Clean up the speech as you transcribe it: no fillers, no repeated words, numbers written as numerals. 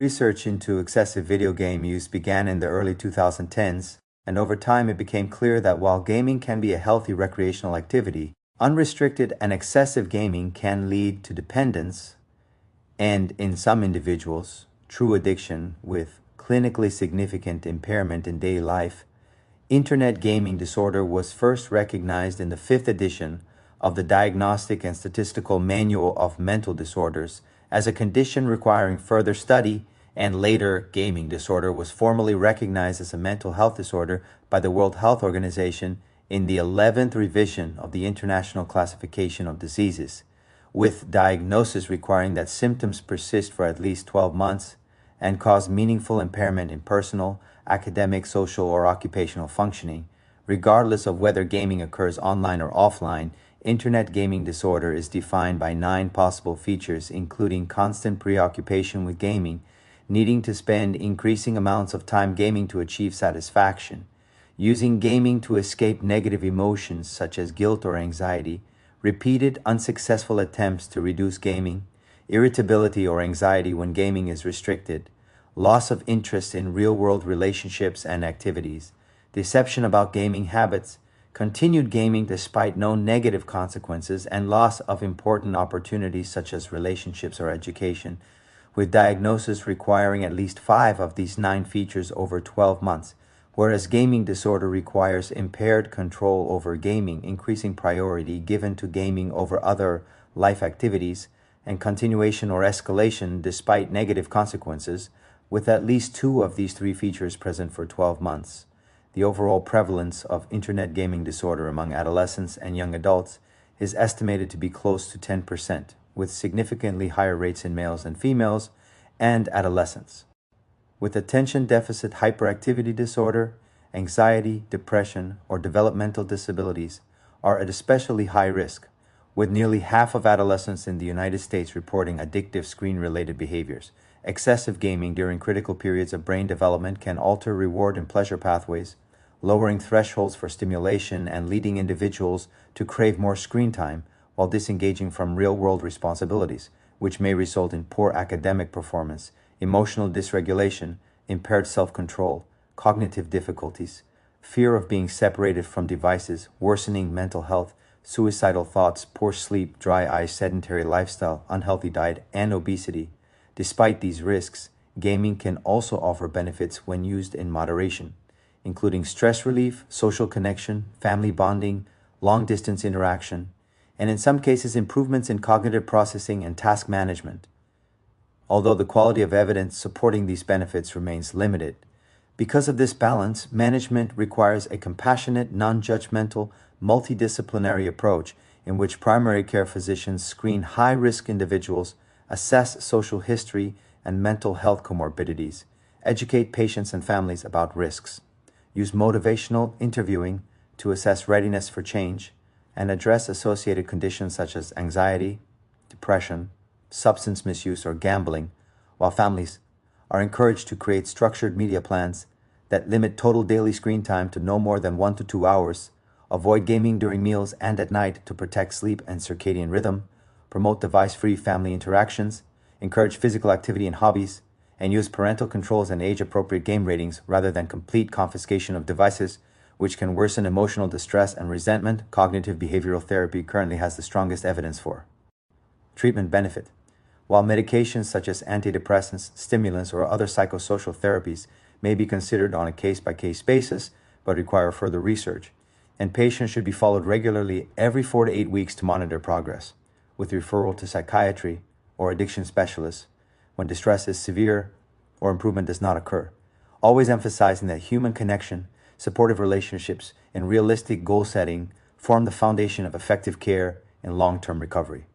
Research into excessive video game use began in the early 2010s, and over time it became clear that while gaming can be a healthy recreational activity, unrestricted and excessive gaming can lead to dependence and, in some individuals, true addiction with clinically significant impairment in daily life. Internet gaming disorder was first recognized in the fifth edition of the Diagnostic and Statistical Manual of Mental Disorders as a condition requiring further study, and later gaming disorder was formally recognized as a mental health disorder by the World Health Organization in the 11th revision of the International Classification of Diseases, with diagnosis requiring that symptoms persist for at least 12 months and cause meaningful impairment in personal, academic, social, or occupational functioning. Regardless of whether gaming occurs online or offline, Internet gaming disorder is defined by 9 possible features, including constant preoccupation with gaming, needing to spend increasing amounts of time gaming to achieve satisfaction, using gaming to escape negative emotions such as guilt or anxiety, repeated unsuccessful attempts to reduce gaming, irritability or anxiety when gaming is restricted, loss of interest in real-world relationships and activities, deception about gaming habits, continued gaming despite no negative consequences, and loss of important opportunities such as relationships or education, with diagnosis requiring at least 5 of these 9 features over 12 months, whereas gaming disorder requires impaired control over gaming, increasing priority given to gaming over other life activities, and continuation or escalation despite negative consequences, with at least 2 of these 3 features present for 12 months. The overall prevalence of Internet gaming disorder among adolescents and young adults is estimated to be close to 10%, with significantly higher rates in males and females and adolescents. With attention deficit hyperactivity disorder, anxiety, depression, or developmental disabilities are at especially high risk, with nearly half of adolescents in the United States reporting addictive screen-related behaviors. Excessive gaming during critical periods of brain development can alter reward and pleasure pathways, lowering thresholds for stimulation and leading individuals to crave more screen time while disengaging from real-world responsibilities, which may result in poor academic performance, emotional dysregulation, impaired self-control, cognitive difficulties, fear of being separated from devices, worsening mental health, suicidal thoughts, poor sleep, dry eyes, sedentary lifestyle, unhealthy diet, and obesity. Despite these risks, gaming can also offer benefits when used in moderation, including stress relief, social connection, family bonding, long-distance interaction, and in some cases improvements in cognitive processing and task management. Although the quality of evidence supporting these benefits remains limited, because of this balance, management requires a compassionate, non-judgmental, multidisciplinary approach in which primary care physicians screen high-risk individuals, assess social history and mental health comorbidities, educate patients and families about risks, use motivational interviewing to assess readiness for change, and address associated conditions such as anxiety, depression, substance misuse, or gambling, while families are encouraged to create structured media plans that limit total daily screen time to no more than 1 to 2 hours, avoid gaming during meals and at night to protect sleep and circadian rhythm, promote device-free family interactions, encourage physical activity and hobbies, and use parental controls and age-appropriate game ratings rather than complete confiscation of devices, which can worsen emotional distress and resentment. Cognitive behavioral therapy currently has the strongest evidence for. Treatment benefit. While medications such as antidepressants, stimulants, or other psychosocial therapies may be considered on a case-by-case basis but require further research, and patients should be followed regularly every 4 to 8 weeks to monitor progress, with referral to psychiatry or addiction specialists when distress is severe or improvement does not occur, always emphasizing that human connection, supportive relationships, and realistic goal setting form the foundation of effective care and long-term recovery.